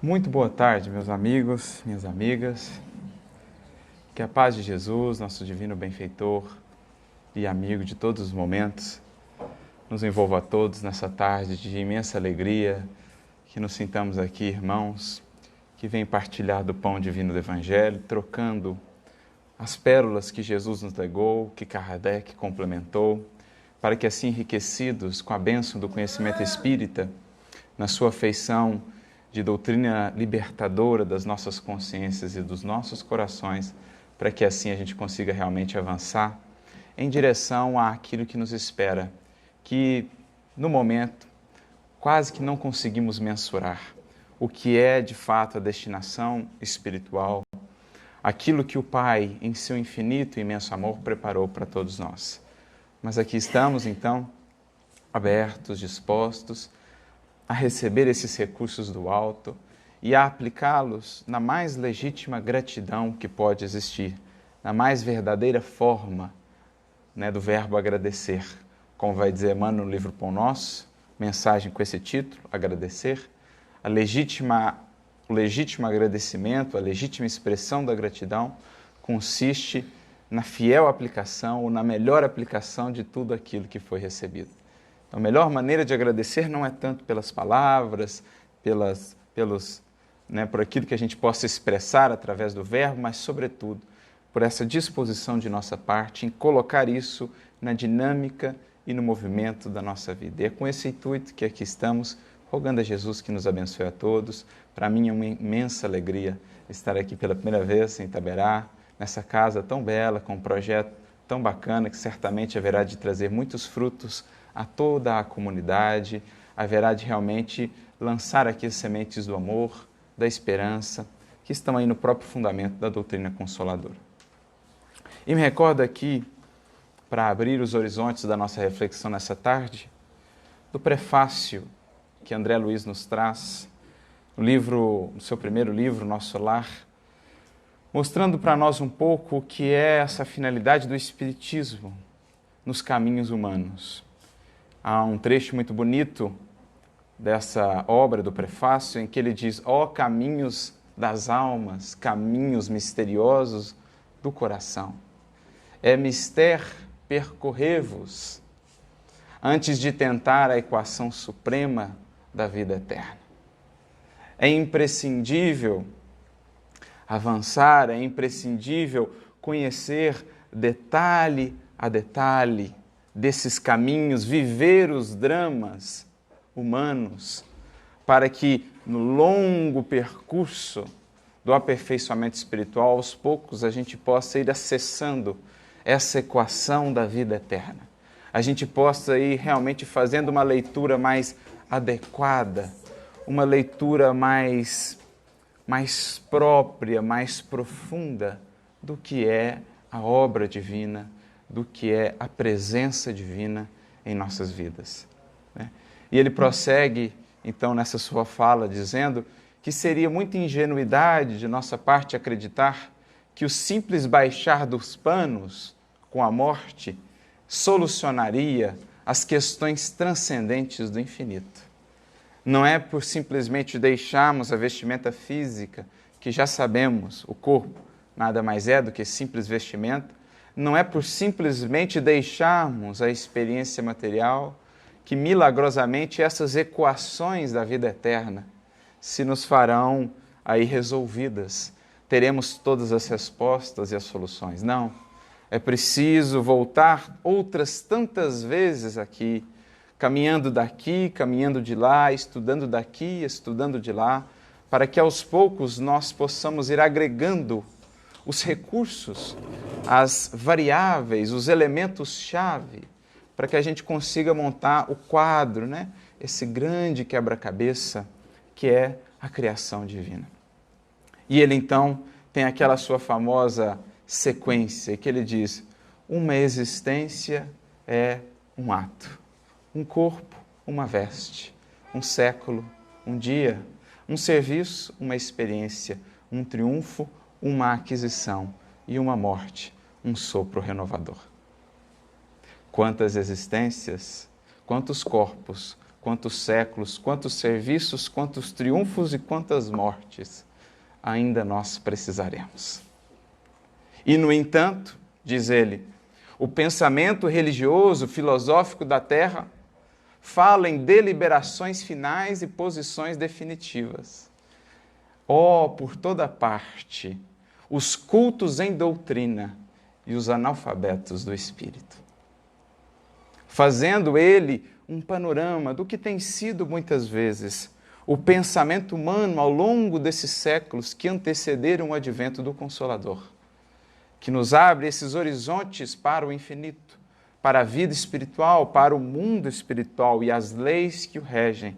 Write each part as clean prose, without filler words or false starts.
Muito boa tarde, meus amigos, minhas amigas. Que a paz de Jesus, nosso divino benfeitor e amigo de todos os momentos, nos envolva a todos nessa tarde de imensa alegria, que nos sintamos aqui, irmãos, que vêm partilhar do pão divino do Evangelho, trocando as pérolas que Jesus nos legou, que Kardec complementou, para que assim enriquecidos com a bênção do conhecimento espírita, na sua feição de doutrina libertadora das nossas consciências e dos nossos corações, para que assim a gente consiga realmente avançar em direção àquilo que nos espera, que no momento quase que não conseguimos mensurar o que é de fato a destinação espiritual, aquilo que o Pai, em seu infinito e imenso amor, preparou para todos nós. Mas aqui estamos, então, abertos, dispostos a receber esses recursos do alto e a aplicá-los na mais legítima gratidão que pode existir, na mais verdadeira forma, do verbo agradecer. Como vai dizer Emmanuel no livro Pão Nosso, mensagem com esse título, agradecer, o legítimo agradecimento, a legítima expressão da gratidão consiste na fiel aplicação ou na melhor aplicação de tudo aquilo que foi recebido. A melhor maneira de agradecer não é tanto pelas palavras, por aquilo que a gente possa expressar através do verbo, mas, sobretudo, por essa disposição de nossa parte em colocar isso na dinâmica e no movimento da nossa vida. E é com esse intuito que aqui estamos, rogando a Jesus que nos abençoe a todos. Para mim é uma imensa alegria estar aqui pela primeira vez em Itaberá, nessa casa tão bela, com um projeto tão bacana, que certamente haverá de trazer muitos frutos a toda a comunidade, haverá de realmente lançar aqui as sementes do amor, da esperança, que estão aí no próprio fundamento da doutrina consoladora. E me recordo aqui, para abrir os horizontes da nossa reflexão nessa tarde, do prefácio que André Luiz nos traz, no seu primeiro livro, Nosso Lar, mostrando para nós um pouco o que é essa finalidade do Espiritismo nos caminhos humanos. Há um trecho muito bonito dessa obra do prefácio em que ele diz: ó caminhos das almas, caminhos misteriosos do coração. É mister percorrer-vos antes de tentar a equação suprema da vida eterna. É imprescindível avançar, é imprescindível conhecer detalhe a detalhe desses caminhos, viver os dramas humanos, para que no longo percurso do aperfeiçoamento espiritual, aos poucos a gente possa ir acessando essa equação da vida eterna. A gente possa ir realmente fazendo uma leitura mais adequada, uma leitura mais própria, mais profunda do que é a obra divina, do que é a presença divina em nossas vidas. E ele prossegue, então, nessa sua fala, dizendo que seria muita ingenuidade de nossa parte acreditar que o simples baixar dos panos com a morte solucionaria as questões transcendentes do infinito. Não é por simplesmente deixarmos a vestimenta física, que já sabemos, o corpo nada mais é do que simples vestimenta, não é por simplesmente deixarmos a experiência material que milagrosamente essas equações da vida eterna se nos farão aí resolvidas. Teremos todas as respostas e as soluções. Não. É preciso voltar outras tantas vezes aqui, caminhando daqui, caminhando de lá, estudando daqui, estudando de lá, para que aos poucos nós possamos ir agregando os recursos, as variáveis, os elementos-chave, para que a gente consiga montar o quadro, esse grande quebra-cabeça que é a criação divina. E ele, então, tem aquela sua famosa sequência, que ele diz: uma existência é um ato, um corpo, uma veste, um século, um dia, um serviço, uma experiência, um triunfo, uma aquisição e uma morte, um sopro renovador. Quantas existências, quantos corpos, quantos séculos, quantos serviços, quantos triunfos e quantas mortes ainda nós precisaremos. E, no entanto, diz ele, o pensamento religioso, filosófico da terra fala em deliberações finais e posições definitivas. Por toda parte, os cultos em doutrina e os analfabetos do espírito. Fazendo ele um panorama do que tem sido muitas vezes o pensamento humano ao longo desses séculos que antecederam o advento do Consolador, que nos abre esses horizontes para o infinito, para a vida espiritual, para o mundo espiritual e as leis que o regem,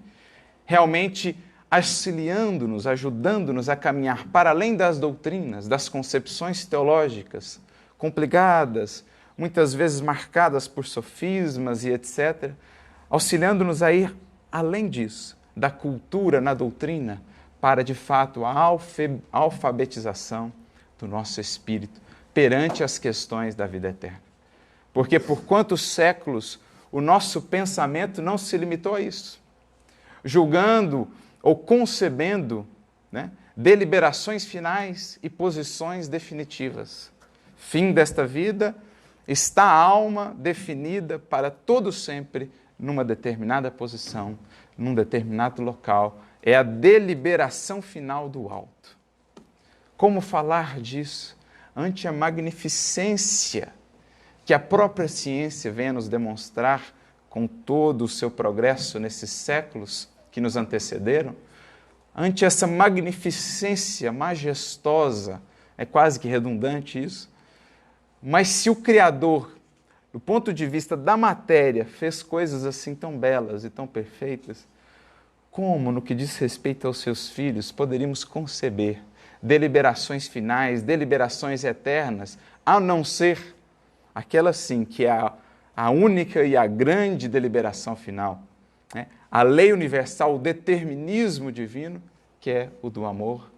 realmente auxiliando-nos, ajudando-nos a caminhar para além das doutrinas, das concepções teológicas complicadas, muitas vezes marcadas por sofismas e etc., auxiliando-nos a ir além disso, da cultura na doutrina, para, de fato, a alfabetização do nosso espírito perante as questões da vida eterna. Porque por quantos séculos o nosso pensamento não se limitou a isso, julgando ou concebendo, deliberações finais e posições definitivas. Fim desta vida, está a alma definida para todo sempre numa determinada posição, num determinado local. É a deliberação final do alto. Como falar disso ante a magnificência que a própria ciência vem a nos demonstrar com todo o seu progresso nesses séculos que nos antecederam? Ante essa magnificência majestosa, é quase que redundante isso, mas se o Criador, do ponto de vista da matéria, fez coisas assim tão belas e tão perfeitas, como, no que diz respeito aos seus filhos, poderíamos conceber deliberações finais, deliberações eternas, a não ser aquela sim, que é a única e a grande deliberação final, a lei universal, o determinismo divino, que é o do amor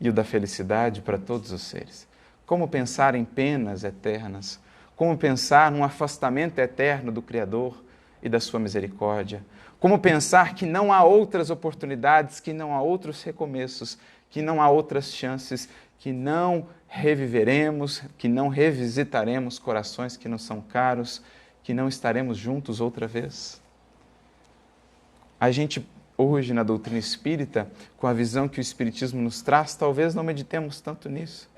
e o da felicidade para todos os seres. Como pensar em penas eternas? Como pensar num afastamento eterno do Criador e da sua misericórdia? Como pensar que não há outras oportunidades, que não há outros recomeços, que não há outras chances, que não reviveremos, que não revisitaremos corações que nos são caros, que não estaremos juntos outra vez? A gente, hoje, na doutrina espírita, com a visão que o Espiritismo nos traz, talvez não meditemos tanto nisso,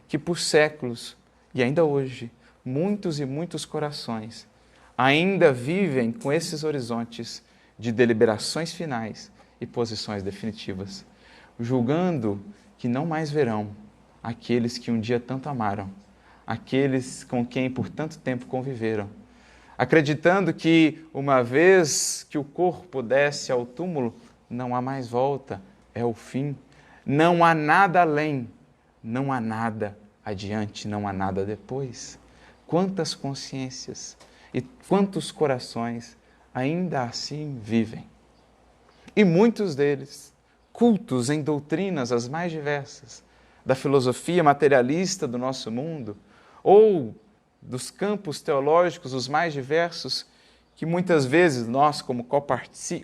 que por séculos, e ainda hoje, muitos e muitos corações ainda vivem com esses horizontes de deliberações finais e posições definitivas, julgando que não mais verão aqueles que um dia tanto amaram, aqueles com quem por tanto tempo conviveram, acreditando que, uma vez que o corpo desce ao túmulo, não há mais volta, é o fim, não há nada além, não há nada adiante, não há nada depois. Quantas consciências e quantos corações ainda assim vivem. E muitos deles, cultos em doutrinas as mais diversas, da filosofia materialista do nosso mundo, ou dos campos teológicos os mais diversos, que muitas vezes nós, como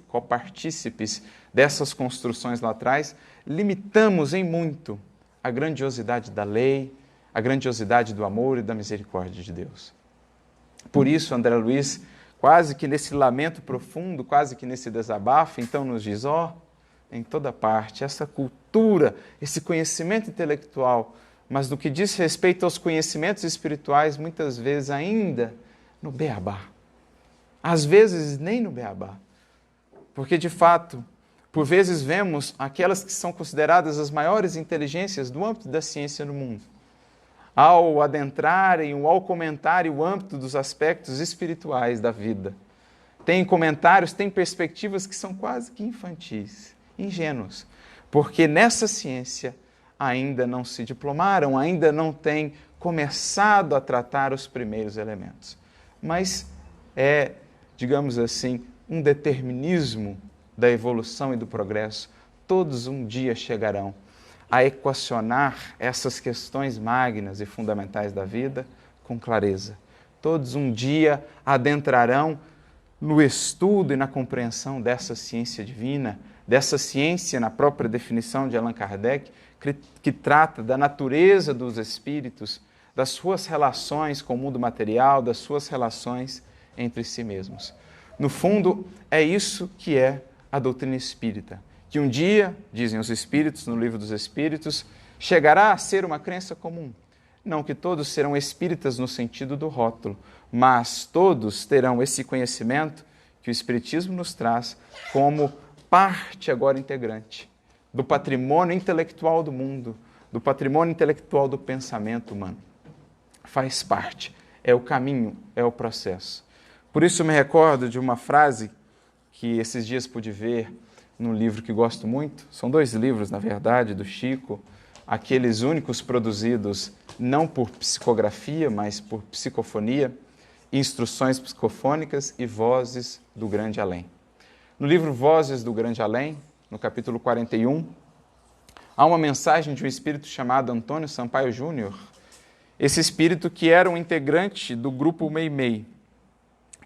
copartícipes dessas construções lá atrás, limitamos em muito a grandiosidade da lei, a grandiosidade do amor e da misericórdia de Deus. Por isso, André Luiz, quase que nesse lamento profundo, quase que nesse desabafo, então nos diz, em toda parte, essa cultura, esse conhecimento intelectual, mas do que diz respeito aos conhecimentos espirituais, muitas vezes ainda no beabá. Às vezes nem no beabá. Porque, de fato, por vezes vemos aquelas que são consideradas as maiores inteligências do âmbito da ciência no mundo, ao adentrarem ou ao comentarem o âmbito dos aspectos espirituais da vida. Tem comentários, tem perspectivas que são quase que infantis, ingênuos, porque nessa ciência ainda não se diplomaram, ainda não têm começado a tratar os primeiros elementos. Mas é, digamos assim, um determinismo da evolução e do progresso. Todos um dia chegarão a equacionar essas questões magnas e fundamentais da vida com clareza. Todos um dia adentrarão no estudo e na compreensão dessa ciência divina, dessa ciência na própria definição de Allan Kardec, que trata da natureza dos espíritos, das suas relações com o mundo material, das suas relações entre si mesmos. No fundo, é isso que é a doutrina espírita, que um dia, dizem os espíritos no Livro dos Espíritos, chegará a ser uma crença comum. Não que todos serão espíritas no sentido do rótulo, mas todos terão esse conhecimento que o Espiritismo nos traz como parte agora integrante do patrimônio intelectual do mundo, do patrimônio intelectual do pensamento humano. Faz parte, é o caminho, é o processo. Por isso me recordo de uma frase que esses dias pude ver num livro que gosto muito, são 2 livros, na verdade, do Chico, aqueles únicos produzidos não por psicografia, mas por psicofonia, Instruções Psicofônicas e Vozes do Grande Além. No livro Vozes do Grande Além, no capítulo 41, há uma mensagem de um espírito chamado Antônio Sampaio Júnior, esse espírito que era um integrante do grupo Meimei,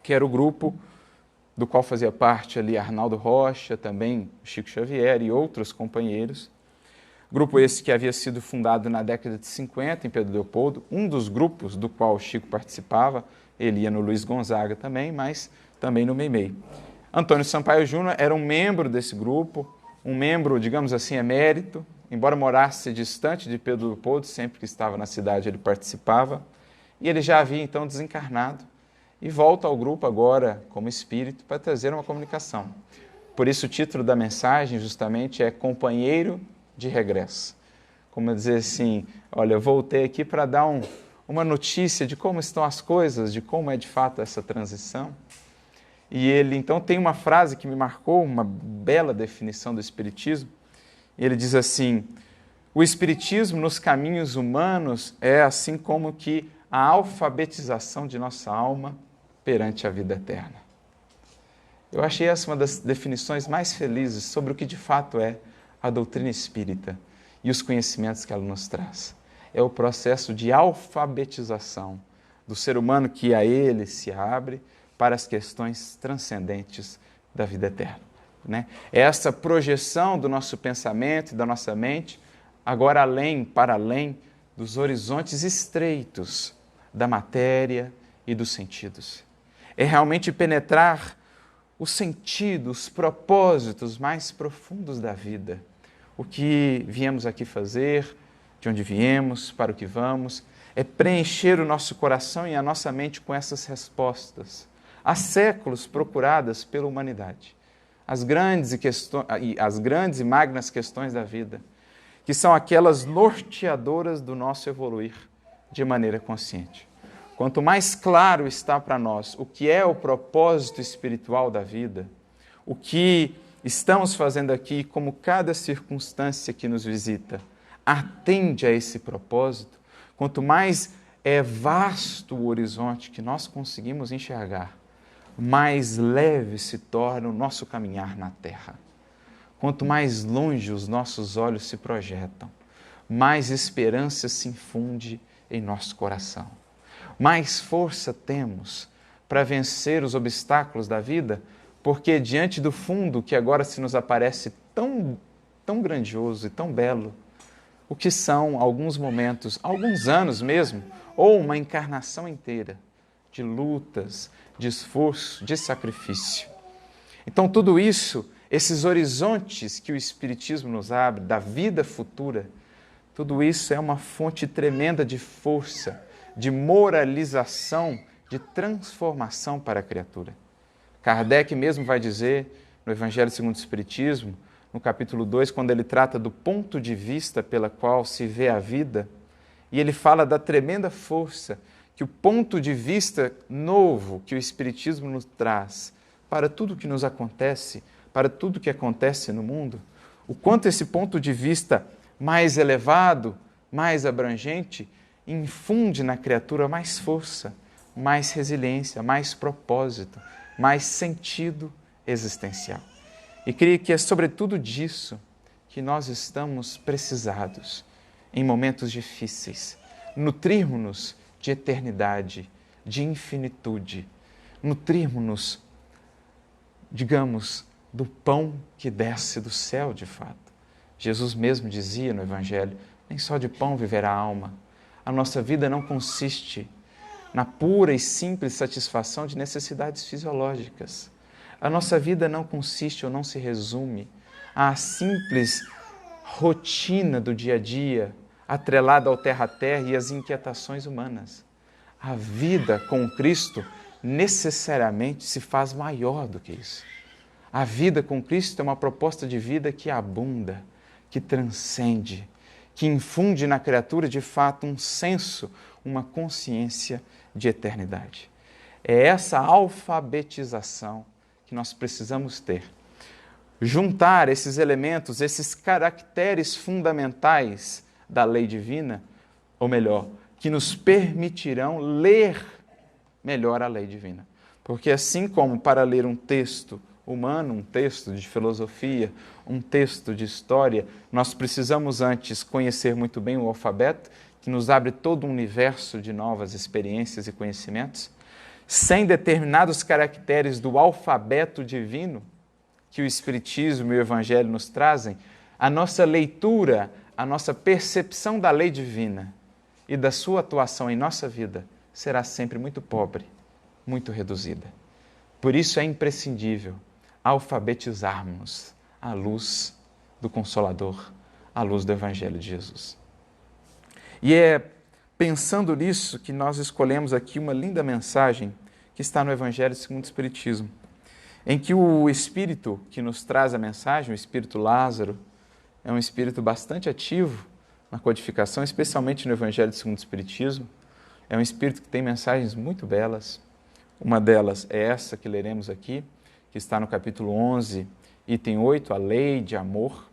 que era o grupo do qual fazia parte ali Arnaldo Rocha, também Chico Xavier e outros companheiros. Grupo esse que havia sido fundado na década de 50 em Pedro Leopoldo, um dos grupos do qual Chico participava, ele ia no Luiz Gonzaga também, mas também no Meimei. Antônio Sampaio Júnior era um membro desse grupo, um membro, digamos assim, emérito, embora morasse distante de Pedro Leopoldo, sempre que estava na cidade ele participava, e ele já havia então desencarnado, e volta ao grupo agora como espírito para trazer uma comunicação. Por isso o título da mensagem justamente é Companheiro de Regresso. Como dizer assim, olha, eu voltei aqui para dar uma notícia de como estão as coisas, de como é de fato essa transição. E ele então tem uma frase que me marcou, uma bela definição do Espiritismo. Ele diz assim, o Espiritismo nos caminhos humanos é assim como que a alfabetização de nossa alma perante a vida eterna. Eu achei essa uma das definições mais felizes sobre o que de fato é a doutrina espírita e os conhecimentos que ela nos traz. É o processo de alfabetização do ser humano que a ele se abre para as questões transcendentes da vida eterna. Né? É essa projeção do nosso pensamento e da nossa mente, agora para além dos horizontes estreitos da matéria e dos sentidos. É realmente penetrar os sentidos, os propósitos mais profundos da vida. O que viemos aqui fazer, de onde viemos, para o que vamos, é preencher o nosso coração e a nossa mente com essas respostas, há séculos procuradas pela humanidade. As grandes e magnas questões da vida, que são aquelas norteadoras do nosso evoluir de maneira consciente. Quanto mais claro está para nós o que é o propósito espiritual da vida, o que estamos fazendo aqui, como cada circunstância que nos visita atende a esse propósito, quanto mais é vasto o horizonte que nós conseguimos enxergar, mais leve se torna o nosso caminhar na Terra. Quanto mais longe os nossos olhos se projetam, mais esperança se infunde em nosso coração. Mais força temos para vencer os obstáculos da vida, porque diante do fundo que agora se nos aparece tão grandioso e tão belo, o que são alguns momentos, alguns anos mesmo, ou uma encarnação inteira de lutas, de esforço, de sacrifício. Então tudo isso, esses horizontes que o Espiritismo nos abre, da vida futura, tudo isso é uma fonte tremenda de força, de moralização, de transformação para a criatura. Kardec mesmo vai dizer, no Evangelho segundo o Espiritismo, no capítulo 2, quando ele trata do ponto de vista pela qual se vê a vida, e ele fala da tremenda força que o ponto de vista novo que o Espiritismo nos traz para tudo que nos acontece, para tudo que acontece no mundo, o quanto esse ponto de vista mais elevado, mais abrangente, infunde na criatura mais força, mais resiliência, mais propósito, mais sentido existencial. E creio que é sobretudo disso que nós estamos precisados em momentos difíceis. Nutrirmos-nos de eternidade, de infinitude. Nutrirmos-nos digamos, do pão que desce do céu de fato. Jesus mesmo dizia no Evangelho, nem só de pão viverá a alma. A nossa vida não consiste na pura e simples satisfação de necessidades fisiológicas. A nossa vida não consiste ou não se resume à simples rotina do dia a dia, atrelada ao terra-a-terra e às inquietações humanas. A vida com Cristo necessariamente se faz maior do que isso. A vida com Cristo é uma proposta de vida que abunda, que transcende, que infunde na criatura de fato um senso, uma consciência de eternidade. É essa alfabetização que nós precisamos ter. Juntar esses elementos, esses caracteres fundamentais da lei divina, ou melhor, que nos permitirão ler melhor a lei divina. Porque assim como para ler um texto humano, um texto de filosofia, um texto de história, nós precisamos antes conhecer muito bem o alfabeto, que nos abre todo um universo de novas experiências e conhecimentos. Sem determinados caracteres do alfabeto divino, que o Espiritismo e o Evangelho nos trazem, a nossa leitura, a nossa percepção da lei divina e da sua atuação em nossa vida será sempre muito pobre, muito reduzida. Por isso é imprescindível alfabetizarmos à luz do Consolador, à luz do Evangelho de Jesus. E é pensando nisso que nós escolhemos aqui uma linda mensagem que está no Evangelho segundo o Espiritismo, em que o Espírito que nos traz a mensagem, o Espírito Lázaro, é um espírito bastante ativo na codificação, especialmente no Evangelho segundo o Espiritismo. É um espírito que tem mensagens muito belas. Uma delas é essa que leremos aqui, que está no capítulo 11, item 8, a lei de amor.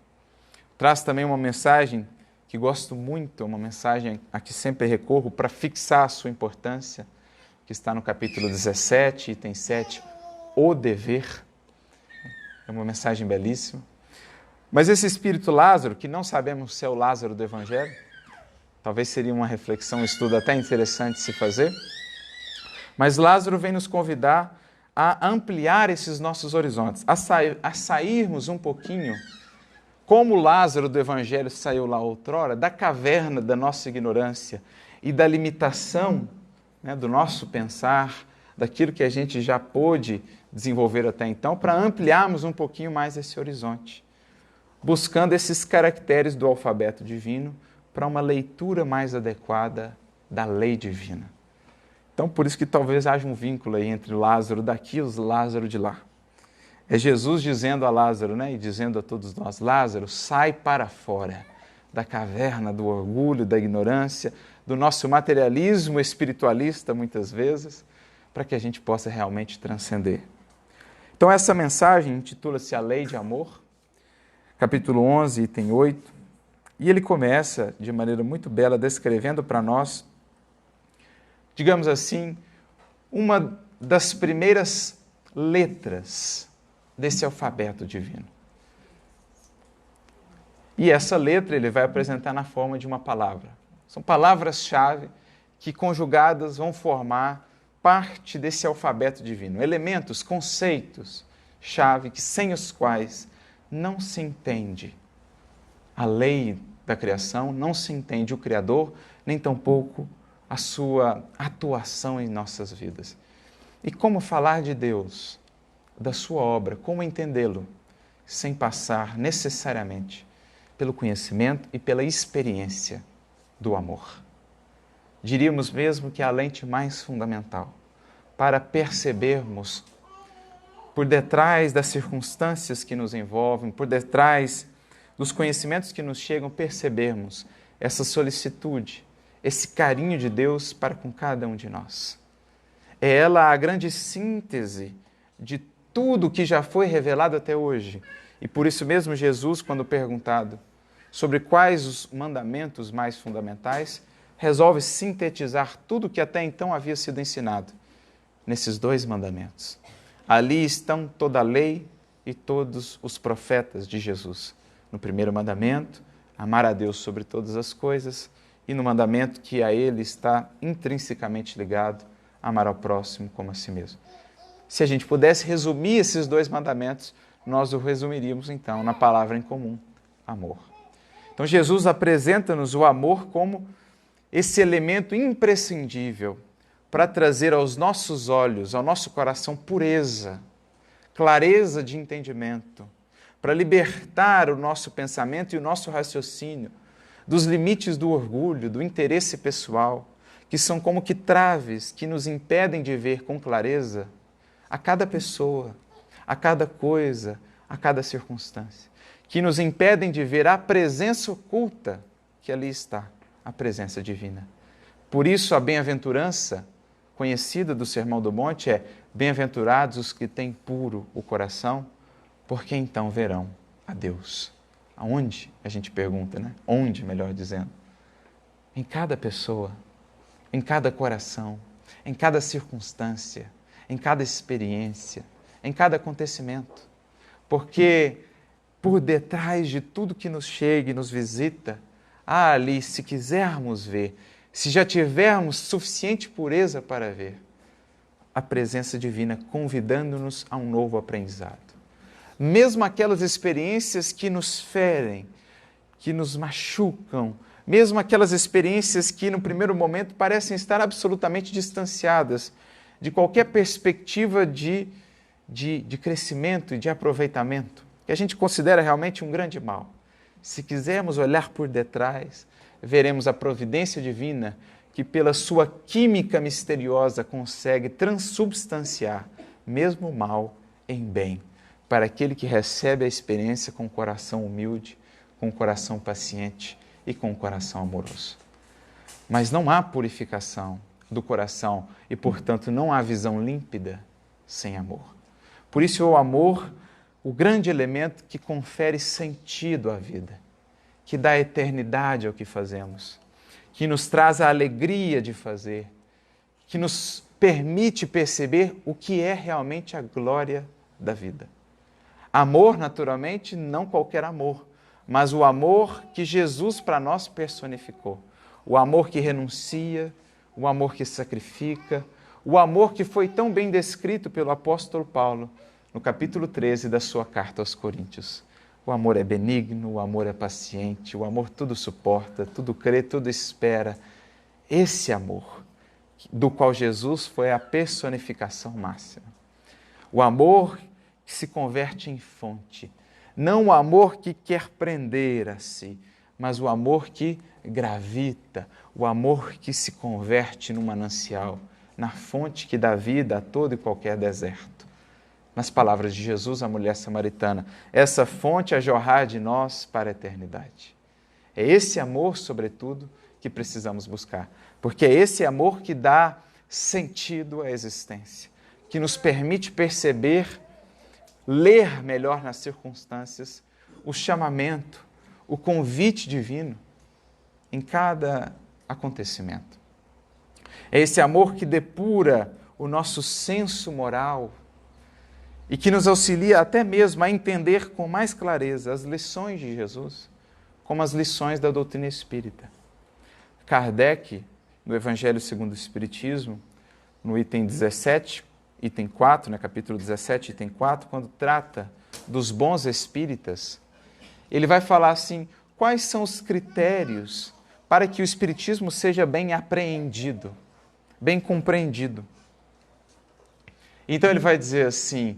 Traz também uma mensagem que gosto muito, uma mensagem a que sempre recorro para fixar a sua importância, que está no capítulo 17, item 7, o dever. É uma mensagem belíssima. Mas esse espírito Lázaro, que não sabemos se é o Lázaro do Evangelho, talvez seria uma reflexão, um estudo até interessante se fazer, mas Lázaro vem nos convidar a ampliar esses nossos horizontes, a sairmos um pouquinho, como Lázaro do Evangelho saiu lá outrora, da caverna da nossa ignorância e da limitação, né, do nosso pensar, daquilo que a gente já pôde desenvolver até então, para ampliarmos um pouquinho mais esse horizonte, buscando esses caracteres do alfabeto divino para uma leitura mais adequada da lei divina. Então, por isso que talvez haja um vínculo aí entre Lázaro daqui e os Lázaro de lá. É Jesus dizendo a Lázaro, né, e dizendo a todos nós, Lázaro, sai para fora da caverna do orgulho, da ignorância, do nosso materialismo espiritualista, muitas vezes, para que a gente possa realmente transcender. Então, essa mensagem intitula-se A Lei de Amor, capítulo 11, item 8, e ele começa de maneira muito bela descrevendo para nós, digamos assim, uma das primeiras letras desse alfabeto divino. E essa letra ele vai apresentar na forma de uma palavra. São palavras-chave que, conjugadas, vão formar parte desse alfabeto divino. Elementos, conceitos-chave, que sem os quais não se entende a lei da criação, não se entende o Criador, nem tampouco a sua atuação em nossas vidas. E como falar de Deus, da sua obra, como entendê-lo, sem passar necessariamente pelo conhecimento e pela experiência do amor. Diríamos mesmo que é a lente mais fundamental para percebermos por detrás das circunstâncias que nos envolvem, por detrás dos conhecimentos que nos chegam, percebermos essa solicitude, esse carinho de Deus para com cada um de nós. É ela a grande síntese de tudo que já foi revelado até hoje. E por isso mesmo Jesus, quando perguntado sobre quais os mandamentos mais fundamentais, resolve sintetizar tudo que até então havia sido ensinado nesses 2 mandamentos. Ali estão toda a lei e todos os profetas de Jesus. No primeiro mandamento, amar a Deus sobre todas as coisas, e no mandamento que a ele está intrinsecamente ligado, amar ao próximo como a si mesmo. Se a gente pudesse resumir esses 2 mandamentos, nós o resumiríamos então na palavra em comum: amor. Então Jesus apresenta-nos o amor como esse elemento imprescindível para trazer aos nossos olhos, ao nosso coração, pureza, clareza de entendimento, para libertar o nosso pensamento e o nosso raciocínio dos limites do orgulho, do interesse pessoal, que são como que traves que nos impedem de ver com clareza a cada pessoa, a cada coisa, a cada circunstância, que nos impedem de ver a presença oculta que ali está, a presença divina. Por isso a bem-aventurança conhecida do Sermão do Monte é: bem-aventurados os que têm puro o coração, porque então verão a Deus. Aonde? A gente pergunta, né? Onde, melhor dizendo? Em cada pessoa, em cada coração, em cada circunstância, em cada experiência, em cada acontecimento. Porque por detrás de tudo que nos chega e nos visita, há ali, se quisermos ver, se já tivermos suficiente pureza para ver, a presença divina convidando-nos a um novo aprendizado. Mesmo aquelas experiências que nos ferem, que nos machucam, mesmo aquelas experiências que no primeiro momento parecem estar absolutamente distanciadas de qualquer perspectiva de crescimento e de aproveitamento, que a gente considera realmente um grande mal. Se quisermos olhar por detrás, veremos a providência divina que pela sua química misteriosa consegue transubstanciar mesmo o mal em bem, para aquele que recebe a experiência com o coração humilde, com o coração paciente e com o coração amoroso. Mas não há purificação do coração e, portanto, não há visão límpida sem amor. Por isso, o amor, o grande elemento que confere sentido à vida, que dá eternidade ao que fazemos, que nos traz a alegria de fazer, que nos permite perceber o que é realmente a glória da vida. Amor, naturalmente, não qualquer amor, mas o amor que Jesus para nós personificou. O amor que renuncia, o amor que sacrifica, o amor que foi tão bem descrito pelo apóstolo Paulo no capítulo 13 da sua carta aos Coríntios. O amor é benigno, o amor é paciente, o amor tudo suporta, tudo crê, tudo espera. Esse amor, do qual Jesus foi a personificação máxima. O amor que se converte em fonte. Não o amor que quer prender a si, mas o amor que gravita, o amor que se converte num manancial, na fonte que dá vida a todo e qualquer deserto. Nas palavras de Jesus à mulher samaritana, essa fonte a jorrar de nós para a eternidade. É esse amor, sobretudo, que precisamos buscar, porque é esse amor que dá sentido à existência, que nos permite perceber, ler melhor nas circunstâncias, o chamamento, o convite divino em cada acontecimento. É esse amor que depura o nosso senso moral e que nos auxilia até mesmo a entender com mais clareza as lições de Jesus, como as lições da doutrina espírita. Kardec, no Evangelho segundo o Espiritismo, no item 17, item 4, capítulo 17, item 4, quando trata dos bons espíritas, ele vai falar assim, quais são os critérios para que o espiritismo seja bem apreendido, bem compreendido. Então ele vai dizer assim,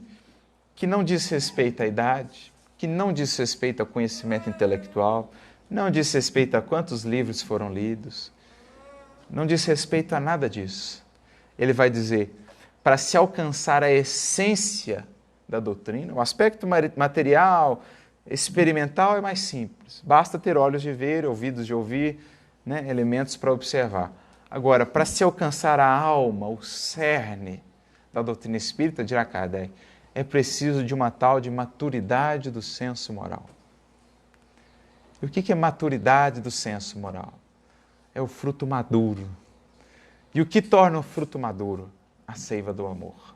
que não diz respeito à idade, que não diz respeito ao conhecimento intelectual, não diz respeito a quantos livros foram lidos, não diz respeito a nada disso. Ele vai dizer, para se alcançar a essência da doutrina, o aspecto material, experimental é mais simples. Basta ter olhos de ver, ouvidos de ouvir, elementos para observar. Agora, para se alcançar a alma, o cerne da doutrina espírita, dirá Kardec, é preciso de uma tal de maturidade do senso moral. E o que é maturidade do senso moral? É o fruto maduro. E o que torna o fruto maduro? A seiva do amor.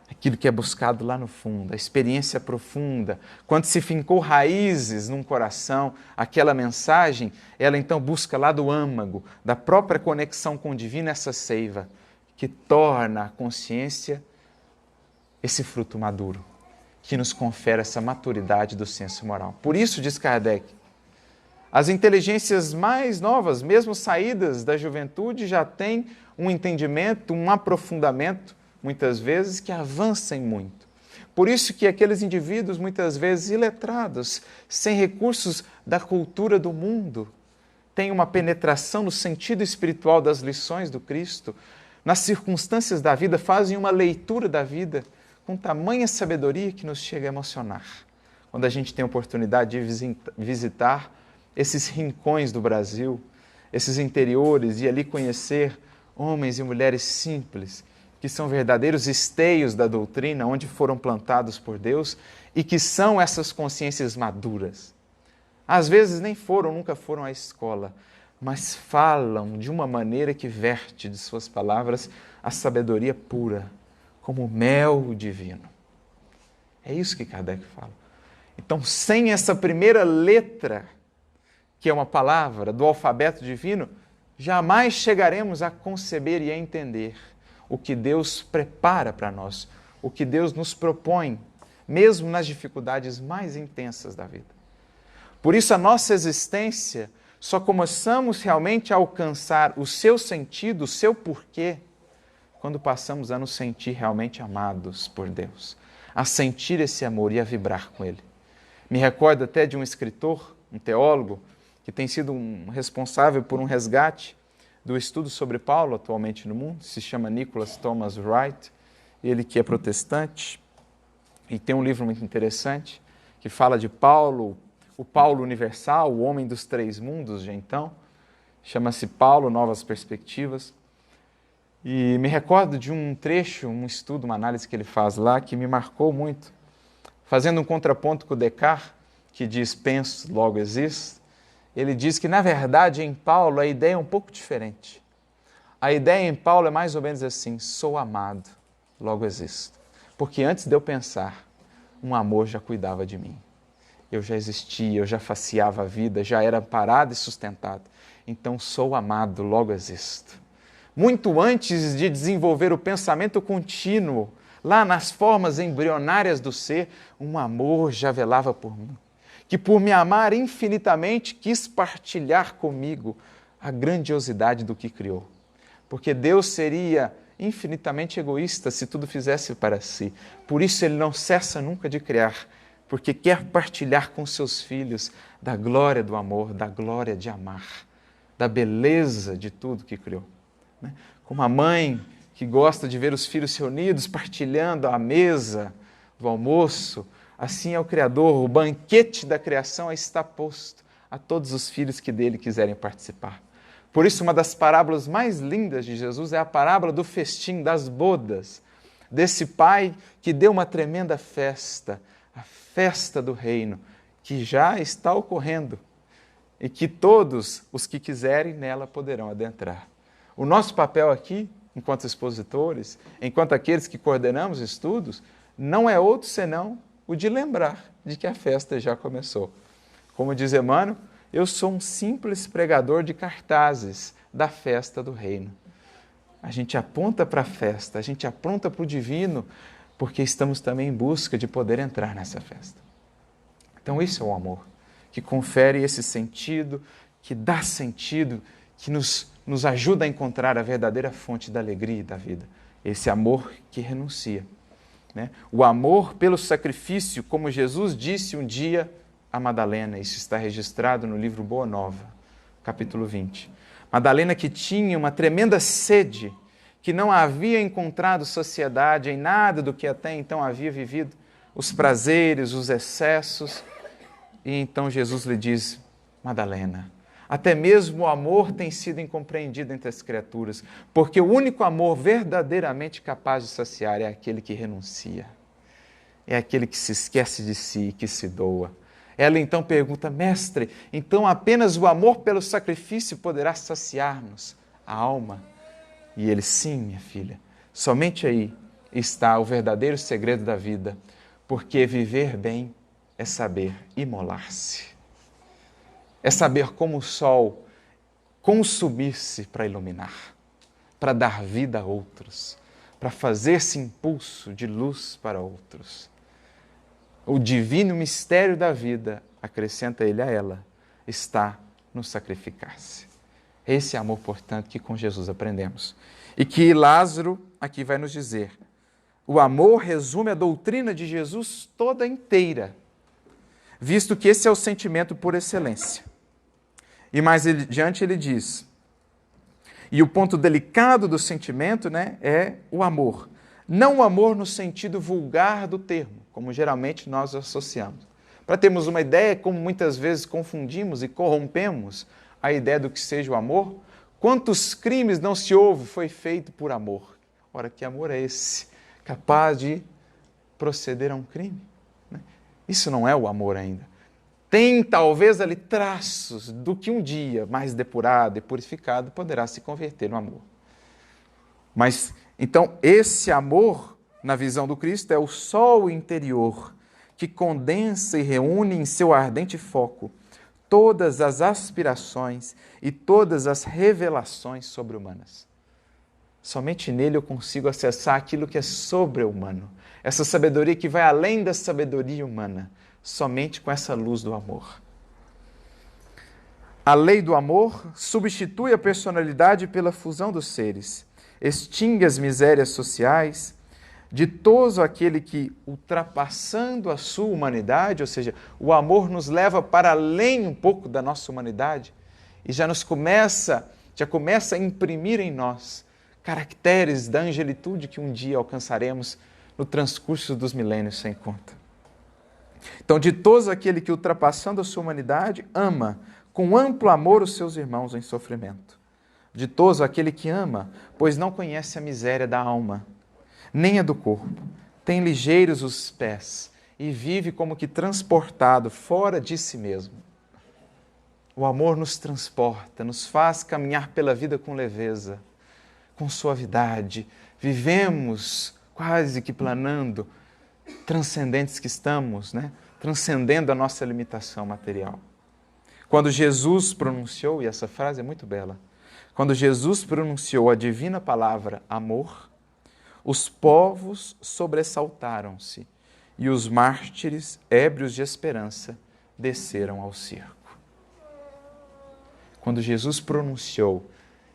Aquilo que é buscado lá no fundo, a experiência profunda. Quando se fincou raízes num coração, aquela mensagem, ela então busca lá do âmago, da própria conexão com o divino, essa seiva, que torna a consciência esse fruto maduro, que nos confere essa maturidade do senso moral. Por isso, diz Kardec, as inteligências mais novas, mesmo saídas da juventude, já têm um entendimento, um aprofundamento, muitas vezes, que avancem muito. Por isso que aqueles indivíduos, muitas vezes iletrados, sem recursos da cultura do mundo, têm uma penetração no sentido espiritual das lições do Cristo, nas circunstâncias da vida, fazem uma leitura da vida com tamanha sabedoria que nos chega a emocionar. Quando a gente tem a oportunidade de visitar esses rincões do Brasil, esses interiores, e ali conhecer homens e mulheres simples, que são verdadeiros esteios da doutrina, onde foram plantados por Deus, e que são essas consciências maduras. Às vezes nem nunca foram à escola, mas falam de uma maneira que verte de suas palavras a sabedoria pura, como mel divino. É isso que Kardec fala. Então, sem essa primeira letra, que é uma palavra do alfabeto divino, jamais chegaremos a conceber e a entender o que Deus prepara para nós, o que Deus nos propõe, mesmo nas dificuldades mais intensas da vida. Por isso, a nossa existência, só começamos realmente a alcançar o seu sentido, o seu porquê, quando passamos a nos sentir realmente amados por Deus, a sentir esse amor e a vibrar com Ele. Me recordo até de um escritor, um teólogo, que tem sido responsável por um resgate do estudo sobre Paulo atualmente no mundo, se chama Nicholas Thomas Wright, ele que é protestante, e tem um livro muito interessante, que fala de Paulo, o Paulo universal, o homem dos três mundos de então, chama-se Paulo, Novas Perspectivas, e me recordo de um trecho, um estudo, uma análise que ele faz lá, que me marcou muito, fazendo um contraponto com o Descartes, que diz penso, logo existo. Ele diz que, na verdade, em Paulo, a ideia é um pouco diferente. A ideia em Paulo é mais ou menos assim, sou amado, logo existo. Porque antes de eu pensar, um amor já cuidava de mim. Eu já existia, eu já faceava a vida, já era parado e sustentado. Então, sou amado, logo existo. Muito antes de desenvolver o pensamento contínuo, lá nas formas embrionárias do ser, um amor já velava por mim, que por me amar infinitamente quis partilhar comigo a grandiosidade do que criou. Porque Deus seria infinitamente egoísta se tudo fizesse para si. Por isso Ele não cessa nunca de criar, porque quer partilhar com seus filhos da glória do amor, da glória de amar, da beleza de tudo que criou. Como a mãe que gosta de ver os filhos reunidos, partilhando a mesa do almoço, assim é o Criador, o banquete da criação está posto a todos os filhos que dele quiserem participar. Por isso, uma das parábolas mais lindas de Jesus é a parábola do festim, das bodas, desse pai que deu uma tremenda festa, a festa do reino, que já está ocorrendo e que todos os que quiserem nela poderão adentrar. O nosso papel aqui, enquanto expositores, enquanto aqueles que coordenamos estudos, não é outro senão o de lembrar de que a festa já começou. Como diz Emmanuel, eu sou um simples pregador de cartazes da festa do reino. A gente aponta para a festa, a gente aponta para o divino, porque estamos também em busca de poder entrar nessa festa. Então isso é o amor, que confere esse sentido, que dá sentido, que nos ajuda a encontrar a verdadeira fonte da alegria e da vida. Esse amor que renuncia. O amor pelo sacrifício, como Jesus disse um dia a Madalena, isso está registrado no livro Boa Nova, capítulo 20. Madalena que tinha uma tremenda sede, que não havia encontrado sociedade em nada do que até então havia vivido, os prazeres, os excessos, e então Jesus lhe diz, Madalena, até mesmo o amor tem sido incompreendido entre as criaturas, porque o único amor verdadeiramente capaz de saciar é aquele que renuncia, é aquele que se esquece de si e que se doa. Ela então pergunta, mestre, então apenas o amor pelo sacrifício poderá saciar-nos, a alma? E ele, sim, minha filha, somente aí está o verdadeiro segredo da vida, porque viver bem é saber imolar-se. É saber como o sol consumir-se para iluminar, para dar vida a outros, para fazer-se impulso de luz para outros. O divino mistério da vida, acrescenta ele a ela, está no sacrificar-se. Esse amor, portanto, que com Jesus aprendemos. E que Lázaro aqui vai nos dizer. O amor resume a doutrina de Jesus toda inteira, visto que esse é o sentimento por excelência. E mais adiante ele diz, e o ponto delicado do sentimento, né, é o amor. Não o amor no sentido vulgar do termo, como geralmente nós associamos. Para termos uma ideia, como muitas vezes confundimos e corrompemos a ideia do que seja o amor, quantos crimes não se houve foi feito por amor? Ora, que amor é esse? Capaz de proceder a um crime? Isso não é o amor ainda. Tem talvez ali traços do que um dia, mais depurado e purificado, poderá se converter no amor. Mas, então, esse amor, na visão do Cristo, é o sol interior que condensa e reúne em seu ardente foco todas as aspirações e todas as revelações sobre-humanas. Somente nele eu consigo acessar aquilo que é sobre-humano, essa sabedoria que vai além da sabedoria humana, somente com essa luz do amor. A lei do amor substitui a personalidade pela fusão dos seres, extingue as misérias sociais, ditoso aquele que, ultrapassando a sua humanidade, ou seja, o amor nos leva para além um pouco da nossa humanidade e já começa a imprimir em nós caracteres da angelitude que um dia alcançaremos no transcurso dos milênios sem conta. Então, ditoso aquele que, ultrapassando a sua humanidade, ama com amplo amor os seus irmãos em sofrimento. Ditoso aquele que ama, pois não conhece a miséria da alma, nem a do corpo, tem ligeiros os pés e vive como que transportado fora de si mesmo. O amor nos transporta, nos faz caminhar pela vida com leveza, com suavidade. Vivemos quase que planando, transcendentes que estamos, né? Transcendendo a nossa limitação material. Quando Jesus pronunciou, e essa frase é muito bela, quando Jesus pronunciou a divina palavra amor, os povos sobressaltaram-se e os mártires, ébrios de esperança, desceram ao circo. Quando Jesus pronunciou,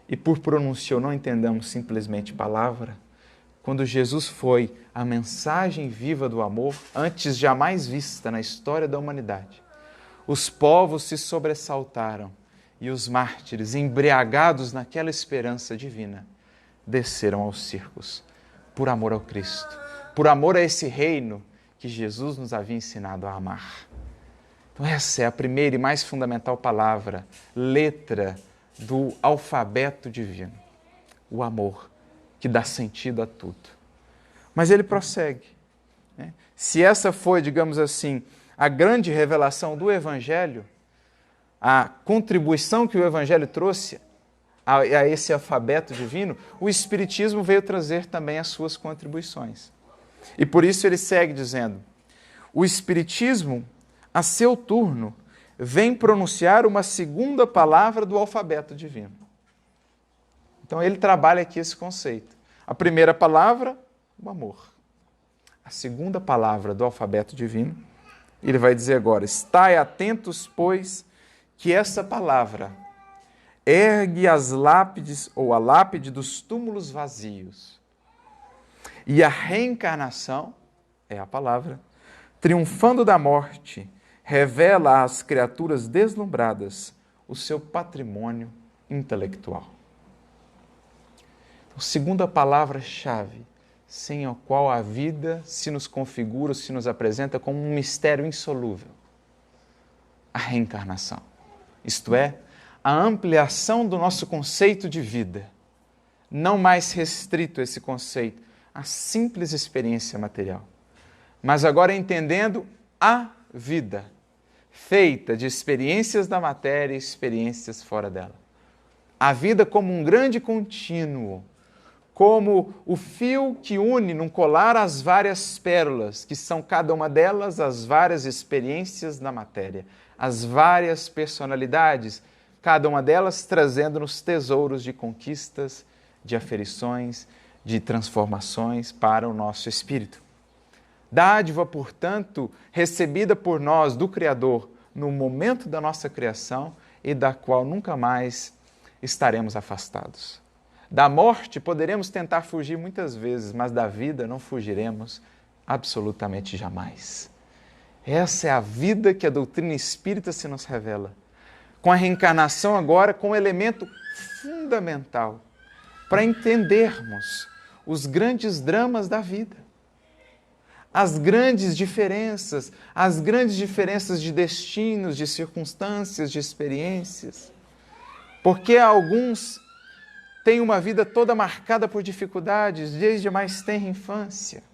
e por pronunciou não entendamos simplesmente palavra, quando Jesus foi a mensagem viva do amor, antes jamais vista na história da humanidade, os povos se sobressaltaram e os mártires, embriagados naquela esperança divina, desceram aos circos, por amor ao Cristo, por amor a esse reino que Jesus nos havia ensinado a amar. Então essa é a primeira e mais fundamental palavra, letra do alfabeto divino, o amor, que dá sentido a tudo. Mas ele prossegue. Né? Se essa foi, digamos assim, a grande revelação do Evangelho, a contribuição que o Evangelho trouxe a esse alfabeto divino, o Espiritismo veio trazer também as suas contribuições. E por isso ele segue dizendo, o Espiritismo, a seu turno, vem pronunciar uma segunda palavra do alfabeto divino. Então ele trabalha aqui esse conceito. A primeira palavra, o amor. A segunda palavra do alfabeto divino, ele vai dizer agora, estai atentos, pois, que essa palavra ergue as lápides ou a lápide dos túmulos vazios. E a reencarnação, é a palavra, triunfando da morte, revela às criaturas deslumbradas o seu patrimônio intelectual. Então, segunda palavra-chave, sem a qual a vida se nos configura, se nos apresenta como um mistério insolúvel. A reencarnação. Isto é, a ampliação do nosso conceito de vida, não mais restrito esse conceito à simples experiência material, mas agora entendendo a vida, feita de experiências da matéria e experiências fora dela. A vida como um grande contínuo, como o fio que une num colar as várias pérolas, que são cada uma delas as várias experiências da matéria, as várias personalidades, cada uma delas trazendo-nos tesouros de conquistas, de aferições, de transformações para o nosso espírito. Dádiva, portanto, recebida por nós do Criador no momento da nossa criação e da qual nunca mais estaremos afastados. Da morte poderemos tentar fugir muitas vezes, mas da vida não fugiremos absolutamente jamais. Essa é a vida que a doutrina espírita se nos revela. Com a reencarnação agora como elemento fundamental para entendermos os grandes dramas da vida. As grandes diferenças de destinos, de circunstâncias, de experiências. Porque alguns têm uma vida toda marcada por dificuldades desde a mais tenra infância,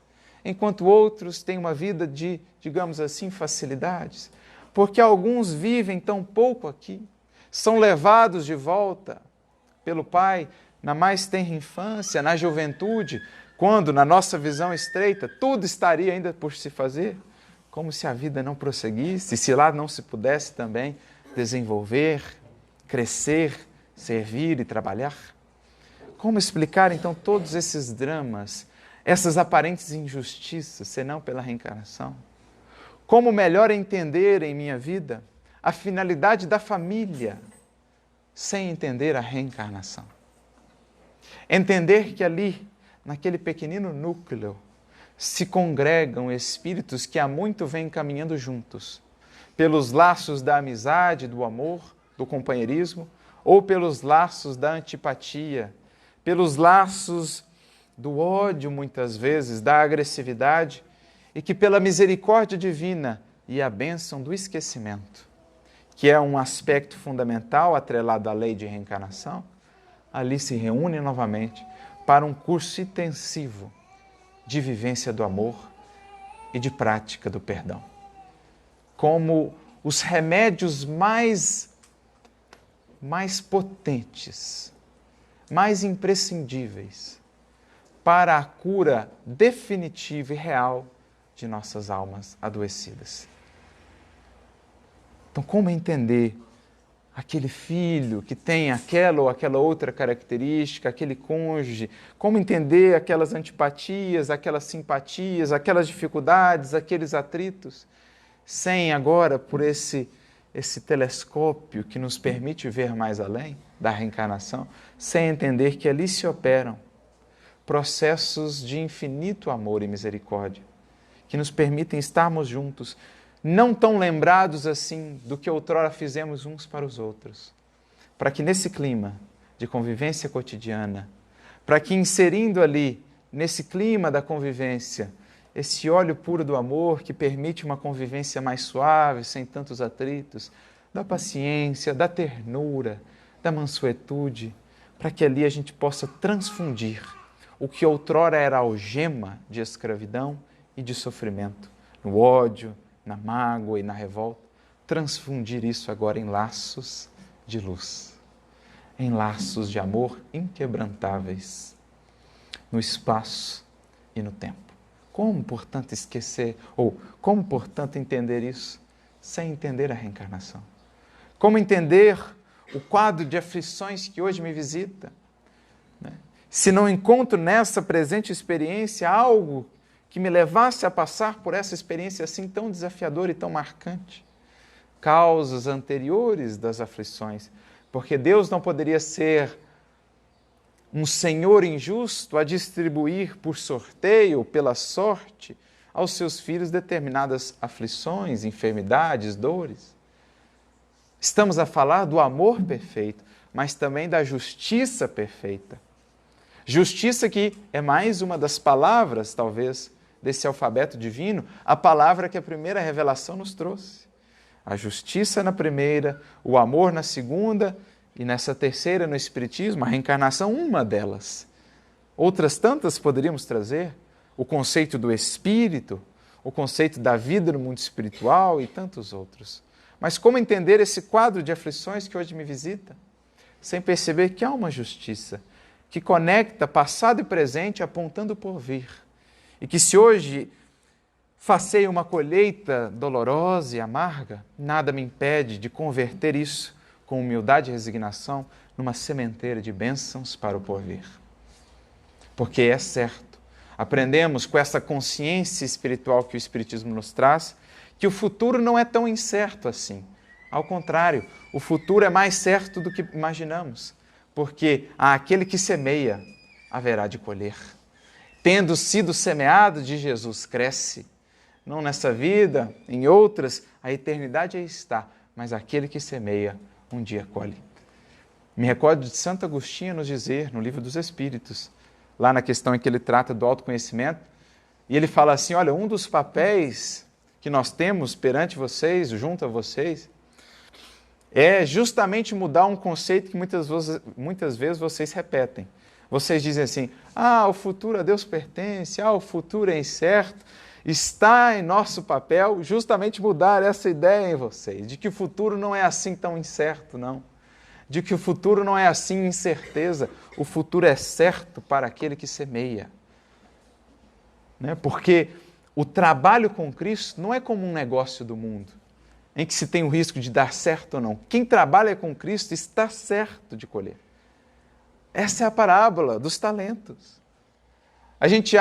enquanto outros têm uma vida de, digamos assim, facilidades. Porque alguns vivem tão pouco aqui, são levados de volta pelo Pai na mais tenra infância, na juventude, quando, na nossa visão estreita, tudo estaria ainda por se fazer, como se a vida não prosseguisse, se lá não se pudesse também desenvolver, crescer, servir e trabalhar. Como explicar, então, todos esses dramas, essas aparentes injustiças, senão pela reencarnação? Como melhor entender em minha vida a finalidade da família, sem entender a reencarnação? Entender que ali, naquele pequenino núcleo, se congregam espíritos que há muito vêm caminhando juntos, pelos laços da amizade, do amor, do companheirismo, ou pelos laços da antipatia, pelos laços do ódio, muitas vezes, da agressividade, e que pela misericórdia divina e a bênção do esquecimento, que é um aspecto fundamental atrelado à lei de reencarnação, ali se reúnem novamente para um curso intensivo de vivência do amor e de prática do perdão. Como os remédios mais potentes, mais imprescindíveis para a cura definitiva e real de nossas almas adoecidas. Então, como entender aquele filho que tem aquela ou aquela outra característica, aquele cônjuge, como entender aquelas antipatias, aquelas simpatias, aquelas dificuldades, aqueles atritos, sem agora, por esse telescópio que nos permite ver mais além da reencarnação, sem entender que ali se operam processos de infinito amor e misericórdia, que nos permitem estarmos juntos, não tão lembrados assim do que outrora fizemos uns para os outros, para que nesse clima de convivência cotidiana, para que inserindo ali, nesse clima da convivência, esse óleo puro do amor que permite uma convivência mais suave, sem tantos atritos, da paciência, da ternura, da mansuetude, para que ali a gente possa transfundir o que outrora era algema de escravidão e de sofrimento, no ódio, na mágoa e na revolta, transfundir isso agora em laços de luz, em laços de amor inquebrantáveis, no espaço e no tempo. Como, portanto, esquecer, ou como, portanto, entender isso sem entender a reencarnação? Como entender o quadro de aflições que hoje me visita? Se não encontro nessa presente experiência algo que me levasse a passar por essa experiência assim tão desafiadora e tão marcante. Causas anteriores das aflições, porque Deus não poderia ser um senhor injusto a distribuir por sorteio, pela sorte, aos seus filhos determinadas aflições, enfermidades, dores. Estamos a falar do amor perfeito, mas também da justiça perfeita. Justiça que é mais uma das palavras, talvez, desse alfabeto divino, a palavra que a primeira revelação nos trouxe. A justiça na primeira, o amor na segunda e nessa terceira no Espiritismo, a reencarnação, uma delas. Outras tantas poderíamos trazer, o conceito do Espírito, o conceito da vida no mundo espiritual e tantos outros. Mas como entender esse quadro de aflições que hoje me visita? Sem perceber que há uma justiça que conecta passado e presente apontando por vir. E que se hoje facei uma colheita dolorosa e amarga, nada me impede de converter isso com humildade e resignação numa sementeira de bênçãos para o porvir. porque é certo. Aprendemos com essa consciência espiritual que o Espiritismo nos traz, que o futuro não é tão incerto assim. Ao contrário, o futuro é mais certo do que imaginamos, porque aquele que semeia haverá de colher. Tendo sido semeado de Jesus, cresce. Não nessa vida, em outras, a eternidade aí está, mas aquele que semeia, um dia colhe. Me recordo de Santo Agostinho nos dizer, no Livro dos Espíritos, lá na questão em que ele trata do autoconhecimento, e ele fala assim, olha, um dos papéis que nós temos perante vocês, junto a vocês, é justamente mudar um conceito que muitas vezes vocês repetem. Vocês dizem assim, o futuro a Deus pertence, o futuro é incerto. Está em nosso papel justamente mudar essa ideia em vocês, de que o futuro não é assim tão incerto, não. De que o futuro não é assim incerteza, o futuro é certo para aquele que semeia. Né? Porque o trabalho com Cristo não é como um negócio do mundo, em que se tem o risco de dar certo ou não. Quem trabalha com Cristo está certo de colher. Essa é a parábola dos talentos. A gente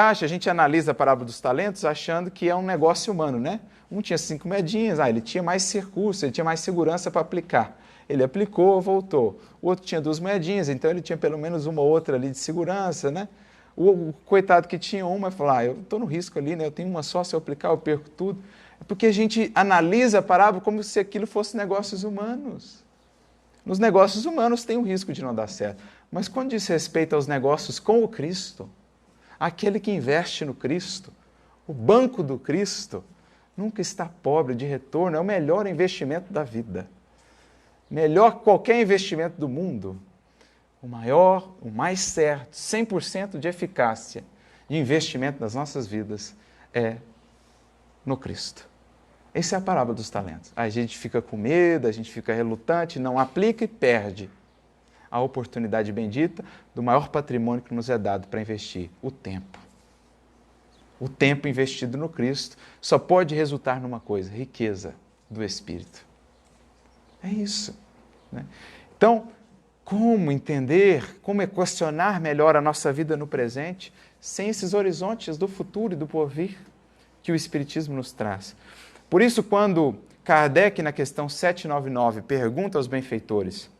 analisa a parábola dos talentos achando que é um negócio humano, né? Um tinha 5 moedinhas, ele tinha mais recursos, ele tinha mais segurança para aplicar. Ele aplicou, voltou. O outro tinha 2 moedinhas, então ele tinha pelo menos uma ou outra ali de segurança, né? O coitado que tinha uma falou, eu estou no risco ali, né? Eu tenho uma só, se eu aplicar eu perco tudo. É porque a gente analisa a parábola como se aquilo fosse negócios humanos. Nos negócios humanos tem o risco de não dar certo. Mas quando diz respeito aos negócios com o Cristo, aquele que investe no Cristo, o banco do Cristo, nunca está pobre de retorno, é o melhor investimento da vida. Melhor que qualquer investimento do mundo. O maior, o mais certo, 100% de eficácia de investimento das nossas vidas é no Cristo. Essa é a parábola dos talentos. A gente fica com medo, a gente fica relutante, não aplica e perde a oportunidade bendita do maior patrimônio que nos é dado para investir, o tempo. O tempo investido no Cristo só pode resultar numa coisa, riqueza do Espírito. É isso. Né? Então, como entender, como equacionar melhor a nossa vida no presente, sem esses horizontes do futuro e do porvir que o Espiritismo nos traz? Por isso, quando Kardec, na questão 799, pergunta aos benfeitores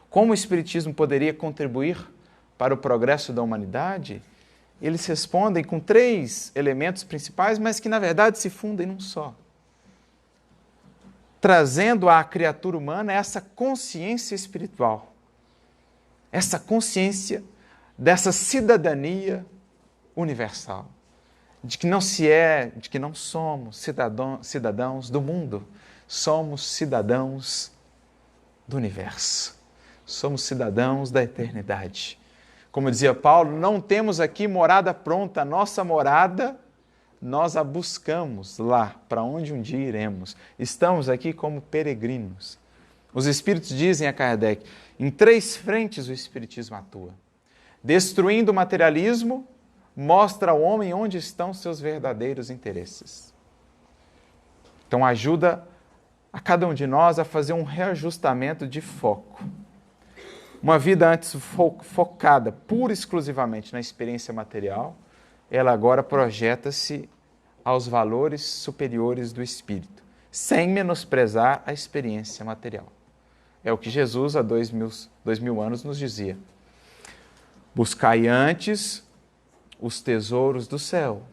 como o Espiritismo poderia contribuir para o progresso da humanidade, eles respondem com 3 elementos principais, mas que, na verdade, se fundem num só. Trazendo à criatura humana essa consciência espiritual, essa consciência dessa cidadania universal, de que não somos cidadãos do mundo, somos cidadãos do universo. Somos cidadãos da eternidade. Como dizia Paulo, não temos aqui morada pronta, nossa morada nós a buscamos lá, para onde um dia iremos. Estamos aqui como peregrinos. Os Espíritos dizem a Kardec, em 3 frentes o Espiritismo atua. Destruindo o materialismo, mostra ao homem onde estão seus verdadeiros interesses. Então ajuda a cada um de nós a fazer um reajustamento de foco. Uma vida antes focada pura e exclusivamente na experiência material, ela agora projeta-se aos valores superiores do espírito, sem menosprezar a experiência material. É o que Jesus, há 2000 anos, nos dizia. Buscai antes os tesouros do céu,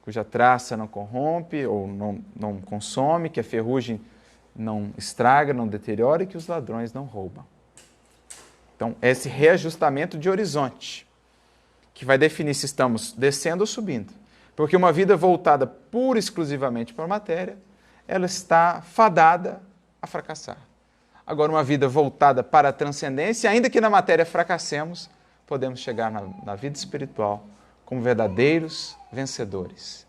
cuja traça não corrompe ou não consome, que a ferrugem não estraga, não deteriora e que os ladrões não roubam. Então, esse reajustamento de horizonte, que vai definir se estamos descendo ou subindo. Porque uma vida voltada pura e exclusivamente para a matéria, ela está fadada a fracassar. Agora, uma vida voltada para a transcendência, ainda que na matéria fracassemos, podemos chegar na vida espiritual como verdadeiros vencedores.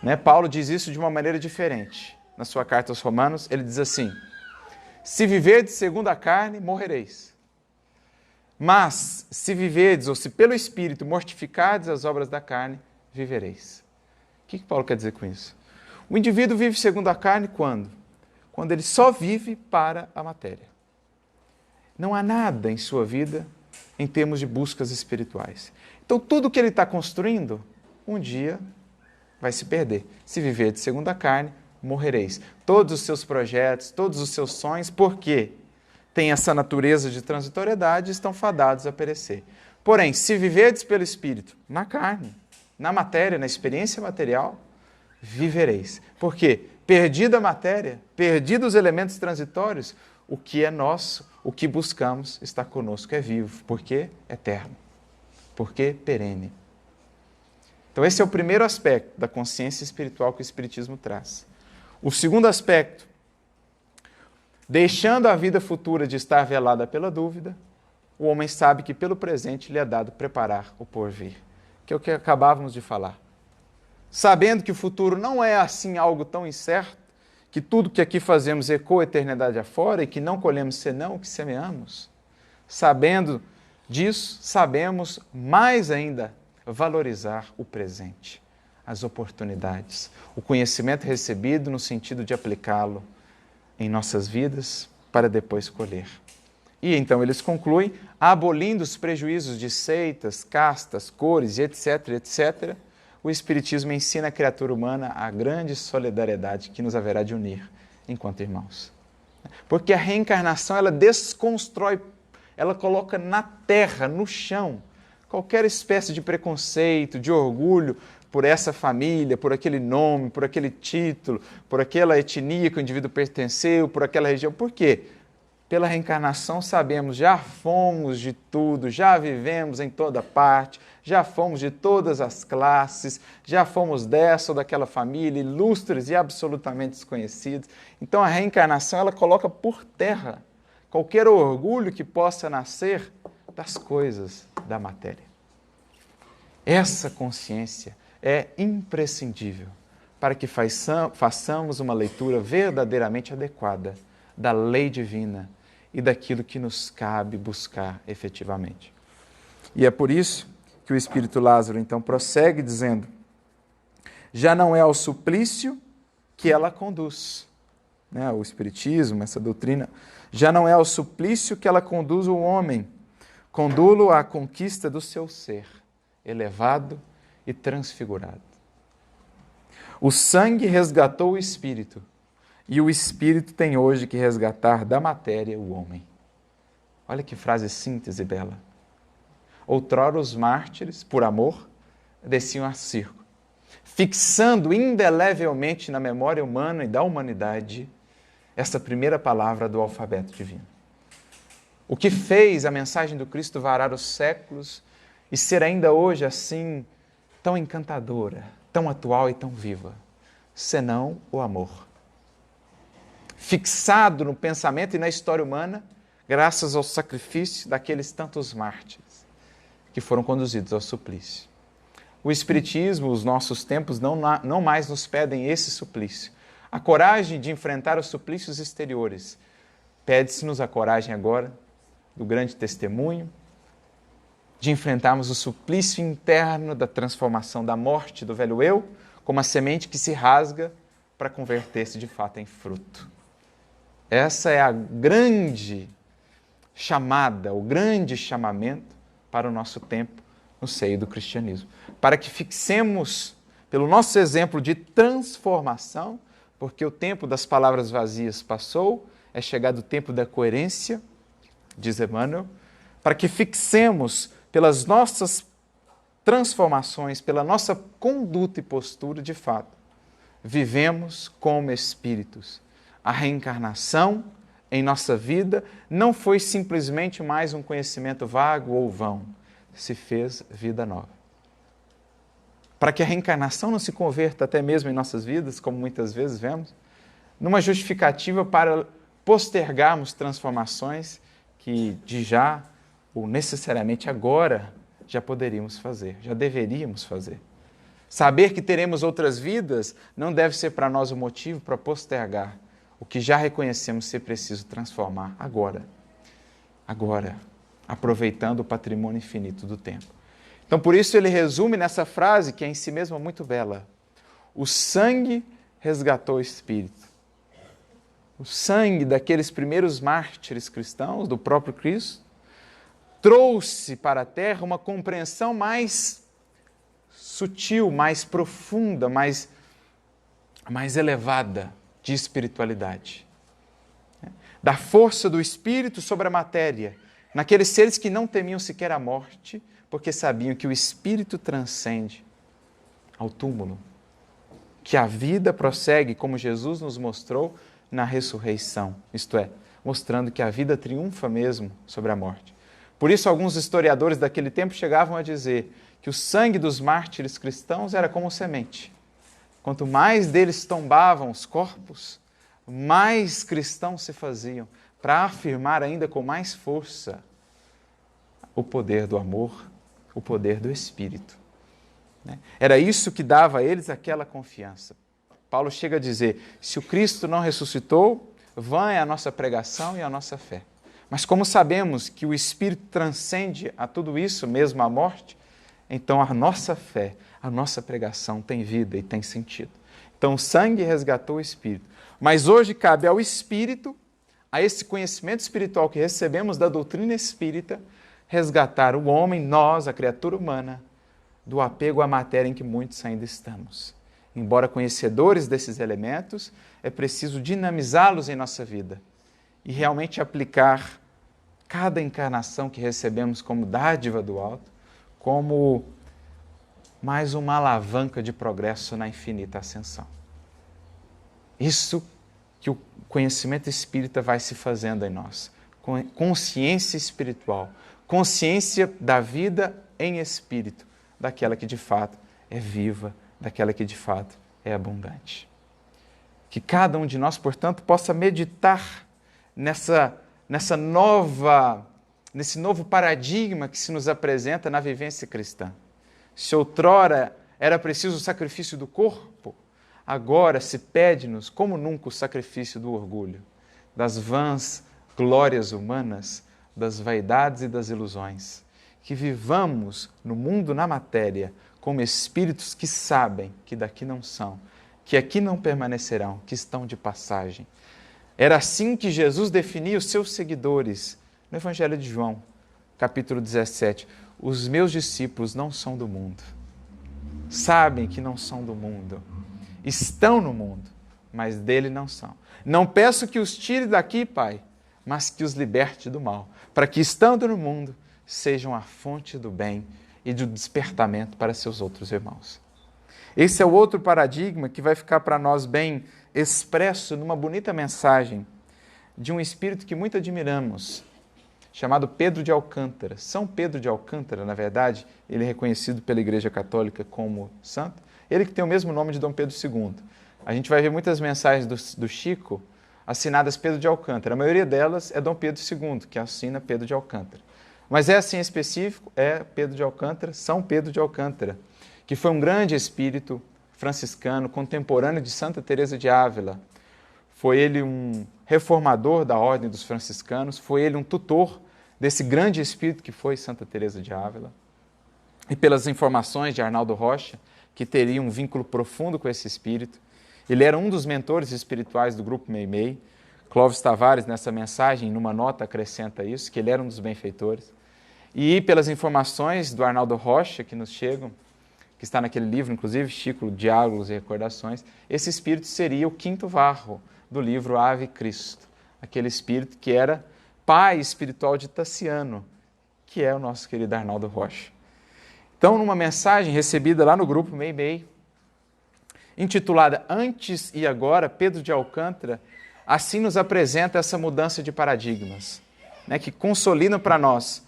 Né? Paulo diz isso de uma maneira diferente. Na sua carta aos Romanos, ele diz assim, se viverdes segundo a carne, morrereis. Mas, se viverdes, ou se pelo Espírito mortificardes as obras da carne, vivereis. O que Paulo quer dizer com isso? O indivíduo vive segundo a carne quando? Quando ele só vive para a matéria. Não há nada em sua vida em termos de buscas espirituais. Então, tudo que ele está construindo, um dia vai se perder. Se viver de segundo a carne, morrereis. Todos os seus projetos, todos os seus sonhos, por quê? Tem essa natureza de transitoriedade, estão fadados a perecer. Porém, se viverdes pelo Espírito, na carne, na matéria, na experiência material, vivereis. Por quê? Perdida a matéria, perdidos os elementos transitórios, o que é nosso, o que buscamos está conosco, é vivo. Por quê? Eterno. Por quê? Perene. Então esse é o primeiro aspecto da consciência espiritual que o Espiritismo traz. O segundo aspecto, deixando a vida futura de estar velada pela dúvida, o homem sabe que pelo presente lhe é dado preparar o porvir, que é o que acabávamos de falar. Sabendo que o futuro não é assim algo tão incerto, que tudo que aqui fazemos ecoa a eternidade afora e que não colhemos senão o que semeamos. Sabendo disso, sabemos mais ainda valorizar o presente, as oportunidades, o conhecimento recebido no sentido de aplicá-lo em nossas vidas para depois colher. E então eles concluem, abolindo os prejuízos de seitas, castas, cores, etc., etc., o Espiritismo ensina a criatura humana a grande solidariedade que nos haverá de unir enquanto irmãos. Porque a reencarnação, ela desconstrói, ela coloca na terra, no chão, qualquer espécie de preconceito, de orgulho por essa família, por aquele nome, por aquele título, por aquela etnia que o indivíduo pertenceu, por aquela região. Por quê? Pela reencarnação sabemos, já fomos de tudo, já vivemos em toda parte, já fomos de todas as classes, já fomos dessa ou daquela família, ilustres e absolutamente desconhecidos. Então a reencarnação, ela coloca por terra qualquer orgulho que possa nascer das coisas da matéria. Essa consciência é imprescindível para que façamos uma leitura verdadeiramente adequada da lei divina e daquilo que nos cabe buscar efetivamente. E é por isso que o Espírito Lázaro então prossegue dizendo: já não é ao suplício que ela conduz. O Espiritismo, essa doutrina, já não é ao suplício que ela conduz o homem, condulo à conquista do seu ser, elevado e transfigurado. O sangue resgatou o espírito, e o espírito tem hoje que resgatar da matéria o homem. Olha que frase síntese bela. Outrora os mártires, por amor, desciam a circo, fixando indelevelmente na memória humana e da humanidade essa primeira palavra do alfabeto divino. O que fez a mensagem do Cristo varar os séculos e ser ainda hoje assim tão encantadora, tão atual e tão viva, senão o amor. Fixado no pensamento e na história humana, graças ao sacrifício daqueles tantos mártires que foram conduzidos ao suplício. O Espiritismo, os nossos tempos, não mais nos pedem esse suplício. A coragem de enfrentar os suplícios exteriores. Pede-se-nos a coragem agora do grande testemunho, de enfrentarmos o suplício interno da transformação da morte do velho eu, como a semente que se rasga para converter-se de fato em fruto. Essa é a grande chamada, o grande chamamento para o nosso tempo no seio do cristianismo. Para que fixemos, pelo nosso exemplo de transformação, porque o tempo das palavras vazias passou, é chegado o tempo da coerência, diz Emmanuel, para que fixemos pelas nossas transformações, pela nossa conduta e postura, de fato, vivemos como espíritos. A reencarnação em nossa vida não foi simplesmente mais um conhecimento vago ou vão, se fez vida nova. Para que a reencarnação não se converta até mesmo em nossas vidas, como muitas vezes vemos, numa justificativa para postergarmos transformações que de já ou necessariamente agora já poderíamos fazer, já deveríamos fazer. Saber que teremos outras vidas não deve ser para nós o motivo para postergar o que já reconhecemos ser preciso transformar agora, aproveitando o patrimônio infinito do tempo. Então, por isso ele resume nessa frase, que é em si mesma muito bela: o sangue resgatou o espírito. O sangue daqueles primeiros mártires cristãos, do próprio Cristo, trouxe para a terra uma compreensão mais sutil, mais profunda, mais elevada de espiritualidade. Da força do Espírito sobre a matéria, naqueles seres que não temiam sequer a morte, porque sabiam que o Espírito transcende ao túmulo, que a vida prossegue, como Jesus nos mostrou na ressurreição, isto é, mostrando que a vida triunfa mesmo sobre a morte. Por isso, alguns historiadores daquele tempo chegavam a dizer que o sangue dos mártires cristãos era como semente. Quanto mais deles tombavam os corpos, mais cristãos se faziam, para afirmar ainda com mais força o poder do amor, o poder do Espírito. Era isso que dava a eles aquela confiança. Paulo chega a dizer, se o Cristo não ressuscitou, vã é a nossa pregação e a nossa fé. Mas como sabemos que o Espírito transcende a tudo isso, mesmo a morte, então a nossa fé, a nossa pregação tem vida e tem sentido. Então o sangue resgatou o Espírito. Mas hoje cabe ao Espírito, a esse conhecimento espiritual que recebemos da doutrina espírita, resgatar o homem, nós, a criatura humana, do apego à matéria em que muitos ainda estamos. Embora conhecedores desses elementos, é preciso dinamizá-los em nossa vida e realmente aplicar cada encarnação que recebemos como dádiva do alto, como mais uma alavanca de progresso na infinita ascensão. Isso que o conhecimento espírita vai se fazendo em nós. Consciência espiritual, consciência da vida em espírito, daquela que de fato é viva, daquela que de fato é abundante. Que cada um de nós, portanto, possa meditar nesse novo paradigma que se nos apresenta na vivência cristã. Se outrora era preciso o sacrifício do corpo, agora se pede-nos, como nunca, o sacrifício do orgulho, das vãs glórias humanas, das vaidades e das ilusões. Que vivamos no mundo, na matéria, como espíritos que sabem que daqui não são, que aqui não permanecerão, que estão de passagem. Era assim que Jesus definia os seus seguidores no Evangelho de João, capítulo 17. Os meus discípulos não são do mundo. Sabem que não são do mundo. Estão no mundo, mas dele não são. Não peço que os tire daqui, Pai, mas que os liberte do mal, para que, estando no mundo, sejam a fonte do bem e do despertamento para seus outros irmãos. Esse é o outro paradigma que vai ficar para nós bem expresso numa bonita mensagem de um espírito que muito admiramos, chamado Pedro de Alcântara. São Pedro de Alcântara, na verdade, ele é reconhecido pela Igreja Católica como santo, ele que tem o mesmo nome de Dom Pedro II. A gente vai ver muitas mensagens do Chico assinadas Pedro de Alcântara. A maioria delas é Dom Pedro II, que assina Pedro de Alcântara. Mas essa em específico é Pedro de Alcântara, São Pedro de Alcântara, que foi um grande espírito franciscano, contemporâneo de Santa Teresa de Ávila. Foi ele um reformador da Ordem dos Franciscanos, foi ele um tutor desse grande espírito que foi Santa Teresa de Ávila. E pelas informações de Arnaldo Rocha, que teria um vínculo profundo com esse espírito, ele era um dos mentores espirituais do Grupo Meimei. Clóvis Tavares, nessa mensagem, numa nota, acrescenta isso, que ele era um dos benfeitores. E pelas informações do Arnaldo Rocha, que nos chegam, que está naquele livro, inclusive, Chico, Diálogos e Recordações, esse espírito seria o quinto varro do livro Ave Cristo, aquele espírito que era pai espiritual de Tassiano, que é o nosso querido Arnaldo Rocha. Então, numa mensagem recebida lá no Grupo Meimei, intitulada Antes e Agora, Pedro de Alcântara, assim nos apresenta essa mudança de paradigmas, que consolidam para nós.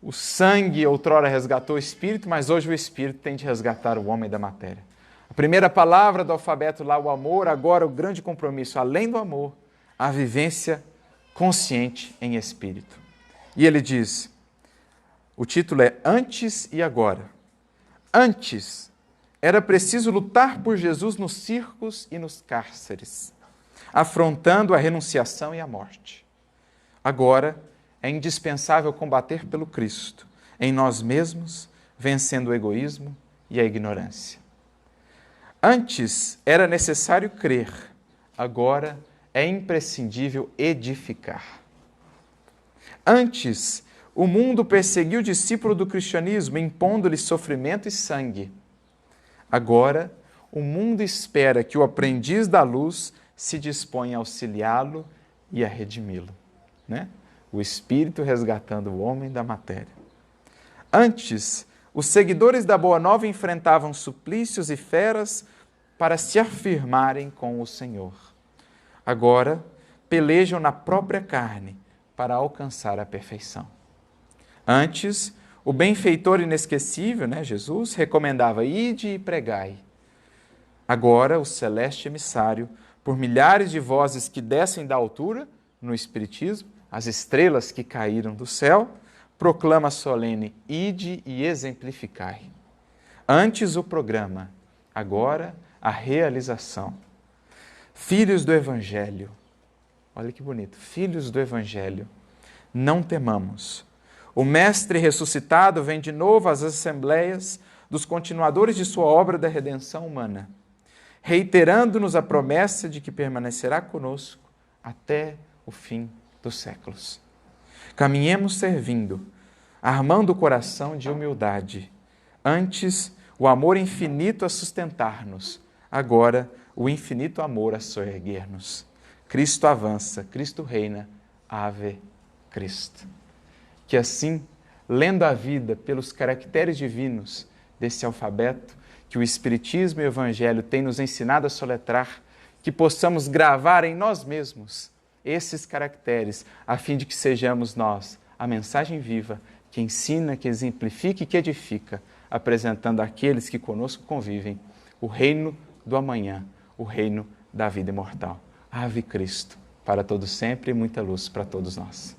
O sangue outrora resgatou o espírito, mas hoje o espírito tem de resgatar o homem da matéria. A primeira palavra do alfabeto lá, o amor, agora o grande compromisso, além do amor, a vivência consciente em espírito. E ele diz, o título é Antes e Agora. Antes, era preciso lutar por Jesus nos circos e nos cárceres, afrontando a renunciação e a morte. Agora, é indispensável combater pelo Cristo, em nós mesmos, vencendo o egoísmo e a ignorância. Antes era necessário crer, agora é imprescindível edificar. Antes, o mundo perseguiu o discípulo do cristianismo, impondo-lhe sofrimento e sangue. Agora, o mundo espera que o aprendiz da luz se disponha a auxiliá-lo e a redimi-lo, né? O Espírito resgatando o homem da matéria. Antes, os seguidores da Boa Nova enfrentavam suplícios e feras para se afirmarem com o Senhor. Agora, pelejam na própria carne para alcançar a perfeição. Antes, o benfeitor inesquecível, né, Jesus, recomendava: ide e pregai. Agora, o celeste emissário, por milhares de vozes que descem da altura, no Espiritismo, as estrelas que caíram do céu, proclama solene: ide e exemplificai. Antes o programa, agora a realização. Filhos do Evangelho, olha que bonito, filhos do Evangelho, não temamos. O Mestre ressuscitado vem de novo às assembleias dos continuadores de sua obra da redenção humana, reiterando-nos a promessa de que permanecerá conosco até o fim dos séculos. Caminhemos servindo, armando o coração de humildade. Antes, o amor infinito a sustentar-nos, agora, o infinito amor a soerguer-nos. Cristo avança, Cristo reina, Ave Cristo. Que assim, lendo a vida pelos caracteres divinos desse alfabeto, que o Espiritismo e o Evangelho têm nos ensinado a soletrar, que possamos gravar em nós mesmos esses caracteres, a fim de que sejamos nós a mensagem viva que ensina, que exemplifica e que edifica, apresentando àqueles que conosco convivem o reino do amanhã, o reino da vida imortal. Ave Cristo, para todos sempre e muita luz para todos nós.